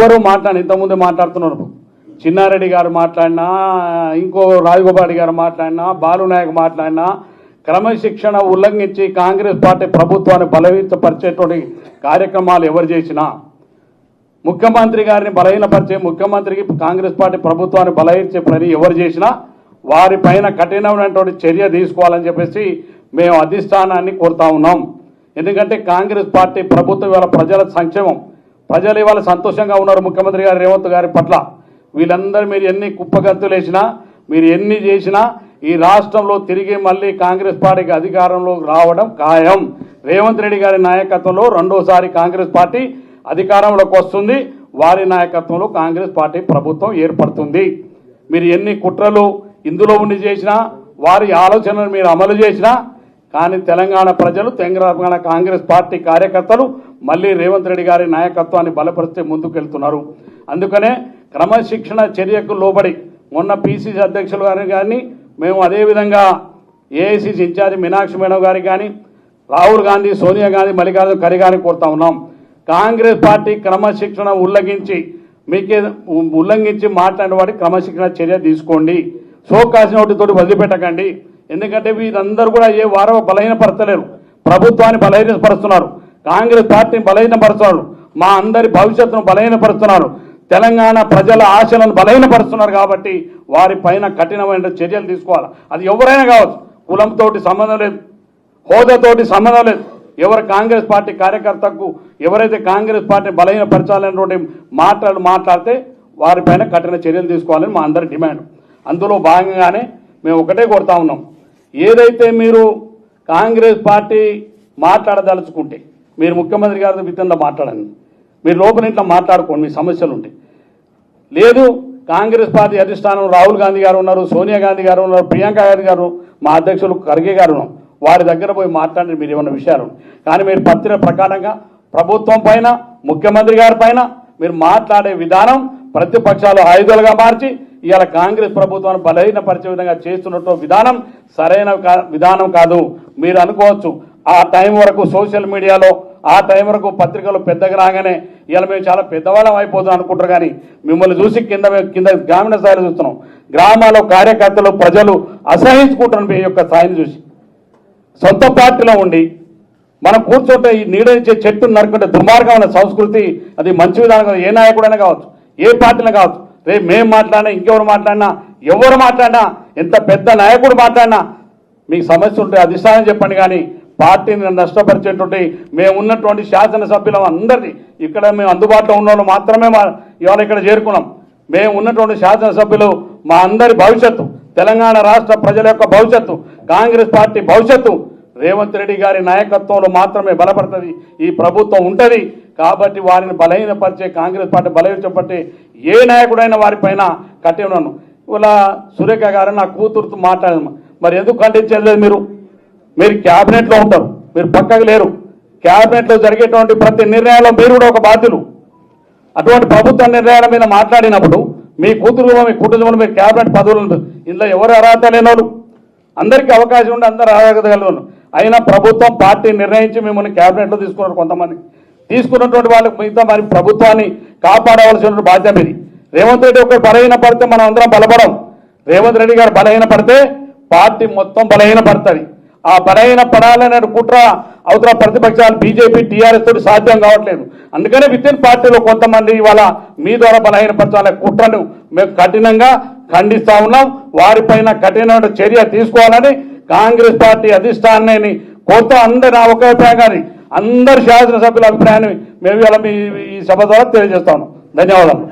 ఎవరు మాట్లాడి ఇంతకుముందే మాట్లాడుతున్నారు. చిన్నారెడ్డి గారు మాట్లాడినా, ఇంకో రాజగోపాల్ గారు మాట్లాడినా, బాలునాయక్ మాట్లాడినా క్రమశిక్షణ ఉల్లంఘించి కాంగ్రెస్ పార్టీ ప్రభుత్వాన్ని బలహీనపరిచేటువంటి కార్యక్రమాలు ఎవరు చేసినా, ముఖ్యమంత్రి గారిని బలహీనపరిచే, ముఖ్యమంత్రికి కాంగ్రెస్ పార్టీ ప్రభుత్వాన్ని బలహీనపరిచే పని ఎవరు చేసినా వారిపైన కఠినమైనటువంటి చర్య తీసుకోవాలని చెప్పేసి మేము అధిష్టానాన్ని కోరుతా ఉన్నాం. ఎందుకంటే కాంగ్రెస్ పార్టీ ప్రభుత్వం ఇవాళ ప్రజల సంక్షేమం, ప్రజలు ఇవాళ సంతోషంగా ఉన్నారు ముఖ్యమంత్రి గారు రేవంత్ గారి పట్ల. వీళ్ళందరూ మీరు ఎన్ని కుప్పగంతులు వేసినా, మీరు ఎన్ని చేసినా ఈ రాష్ట్రంలో తిరిగి మళ్ళీ కాంగ్రెస్ పార్టీకి అధికారంలో రావడం ఖాయం. రేవంత్ రెడ్డి గారి నాయకత్వంలో రెండోసారి కాంగ్రెస్ పార్టీ అధికారంలోకి వస్తుంది. వారి నాయకత్వంలో కాంగ్రెస్ పార్టీ ప్రభుత్వం ఏర్పడుతుంది. మీరు ఎన్ని కుట్రలు ఇందులో ఉండి చేసినా, వారి ఆలోచనలు మీరు అమలు చేసినా కానీ తెలంగాణ ప్రజలు, తెలంగాణ కాంగ్రెస్ పార్టీ కార్యకర్తలు మళ్ళీ రేవంత్ రెడ్డి గారి నాయకత్వాన్ని బలపరిస్తే ముందుకెళ్తున్నారు. అందుకనే క్రమశిక్షణ చర్యకు లోబడి మొన్న పిసిసి అధ్యక్షులు గారిని కానీ, మేము అదేవిధంగా ఏఐసిసి ఇన్ఛార్జి మీనాక్షి మేడం గారికి కానీ, రాహుల్ గాంధీ, సోనియా గాంధీ, మల్లికార్జున ఖర్గే గారిని కోరుతా ఉన్నాం. కాంగ్రెస్ పార్టీ క్రమశిక్షణ ఉల్లంఘించి మాట్లాడిన వాడికి క్రమశిక్షణ చర్య తీసుకోండి. షోకాస్ నోటితోటి వదిలిపెట్టకండి. ఎందుకంటే వీరందరూ కూడా ఏ వారో బలహీనపరచలేరు, ప్రభుత్వాన్ని బలహీనపరుస్తున్నారు, కాంగ్రెస్ పార్టీని బలహీనపరుస్తున్నారు, మా అందరి భవిష్యత్తును బలహీనపరుస్తున్నారు, తెలంగాణ ప్రజల ఆశలను బలహీనపరుస్తున్నారు. కాబట్టి వారిపైన కఠినమైన చర్యలు తీసుకోవాలి. అది ఎవరైనా కావచ్చు, కులంతో సంబంధం లేదు, హోదాతోటి సంబంధం లేదు. ఎవరు కాంగ్రెస్ పార్టీ కార్యకర్తకు ఎవరైతే కాంగ్రెస్ పార్టీని బలహీనపరచాలనేటువంటి మాట్లాడితే వారిపైన కఠిన చర్యలు తీసుకోవాలని మా అందరి డిమాండ్. అందులో భాగంగానే మేము ఒకటే కోరుతా ఉన్నాం, ఏదైతే మీరు కాంగ్రెస్ పార్టీ మాట్లాడదలుచుకుంటే మీరు ముఖ్యమంత్రి గారితో విధంగా మాట్లాడండి, మీరు లోపల ఇంట్లో మాట్లాడుకోండి, మీ సమస్యలు ఉంటాయి. లేదు కాంగ్రెస్ పార్టీ అధిష్టానం రాహుల్ గాంధీ గారు ఉన్నారు, సోనియా గాంధీ గారు ఉన్నారు, ప్రియాంక గాంధీ గారు, మా అధ్యక్షులు ఖర్గే గారు ఉన్నారు, వారి దగ్గర పోయి మాట్లాడి మీరు ఏమన్నా విషయాలు. కానీ మీరు పత్రిక ప్రకారంగా ప్రభుత్వం పైన, ముఖ్యమంత్రి గారి పైన మీరు మాట్లాడే విధానం ప్రతిపక్షాలు ఆయుధాలుగా మార్చి ఇవాళ కాంగ్రెస్ ప్రభుత్వాన్ని బలహీనపరిచే విధంగా చేస్తున్నట్టు విధానం సరైన విధానం కాదు. మీరు అనుకోవచ్చు ఆ టైం వరకు సోషల్ మీడియాలో, ఆ టైం వరకు పత్రికలు పెద్దగా రాగానే ఇవాళ మేము చాలా పెద్దవాళ్ళం అయిపోతున్నాం అనుకుంటారు. కానీ మిమ్మల్ని చూసి కింద గ్రామీణ స్థాయిలో చూస్తున్నాం, గ్రామాల్లో కార్యకర్తలు, ప్రజలు అసహించుకుంటున్నారు మీ యొక్క స్థాయిని చూసి. సొంత పార్టీలో ఉండి మనం కూర్చుంటే ఈ నీడనిచ్చే చెట్టును నరుకుంటే దుర్మార్గమైన సంస్కృతి, అది మంచి విధానం. ఏ నాయకుడైనా కావచ్చు, ఏ పార్టీలో కావచ్చు, రేపు మేము మాట్లాడినా, ఇంకెవరు మాట్లాడినా, ఎవరు మాట్లాడినా, ఎంత పెద్ద నాయకుడు మాట్లాడినా మీకు సమస్య ఉంటే అధిష్టానం చెప్పండి. కానీ పార్టీని నష్టపరిచేటువంటి మేము ఉన్నటువంటి శాసనసభ్యులం అందరినీ ఇక్కడ మేము అందుబాటులో ఉన్న వాళ్ళు మాత్రమే ఇవాళ ఇక్కడ చేరుకున్నాం. మేము ఉన్నటువంటి శాసనసభ్యులు మా అందరి భవిష్యత్తు, తెలంగాణ రాష్ట్ర ప్రజల యొక్క భవిష్యత్తు, కాంగ్రెస్ పార్టీ భవిష్యత్తు రేవంత్ రెడ్డి గారి నాయకత్వంలో మాత్రమే బలపడుతుంది, ఈ ప్రభుత్వం ఉంటుంది. కాబట్టి వారిని బలహీనపరిచే, కాంగ్రెస్ పార్టీ బలహీనపరిచే ఏ నాయకుడైనా వారిపైన కట్టినాను. ఇలా సురేఖ గారు నా కూతురుతో మాట్లాడదు, మరి ఎందుకు ఖండించలేదు? మీరు క్యాబినెట్లో ఉంటారు, మీరు పక్కకు లేరు. క్యాబినెట్లో జరిగేటువంటి ప్రతి నిర్ణయాల్లో మీరు కూడా ఒక బాధ్యులు. అటువంటి ప్రభుత్వ నిర్ణయాల మీద మాట్లాడినప్పుడు మీ కూతురు, మీ కుటుంబంలో మీరు క్యాబినెట్ పదవులు, ఇందులో ఎవరు అర్హత లేని వాళ్ళు, అందరికీ అవకాశం ఉండి అందరూ అర్హత కలిగిన అయినా ప్రభుత్వం పార్టీ నిర్ణయించి మిమ్మల్ని క్యాబినెట్లో తీసుకున్నారు. కొంతమంది తీసుకున్నటువంటి వాళ్ళకి మిగతా మరి ప్రభుత్వాన్ని కాపాడవలసిన బాధ్యత ఇది. రేవంత్ రెడ్డి ఒకరు బలహీనపడితే మనం అందరం బలపడం. రేవంత్ రెడ్డి గారు బలహీనపడితే పార్టీ మొత్తం బలహీనపడుతుంది. ఆ బలహీన పడాలనే కుట్ర అవతల ప్రతిపక్షాలు బీజేపీ, టీఆర్ఎస్ తోటి సాధ్యం కావట్లేదు. అందుకనే వితిన్ పార్టీలో కొంతమంది ఇవాళ మీ ద్వారా బలహీనపరచాలనే కుట్రను మేము కఠినంగా ఖండిస్తా ఉన్నాం. వారిపైన కఠినమైన చర్య తీసుకోవాలని కాంగ్రెస్ పార్టీ అధిష్టానాన్ని కోరుతూ అందరి నా ఒక అభిప్రాయం, అందరి శాసనసభ్యుల అభిప్రాయాన్ని మేము ఇలా ఈ సభ ద్వారా తెలియజేస్తాము. ధన్యవాదాలు.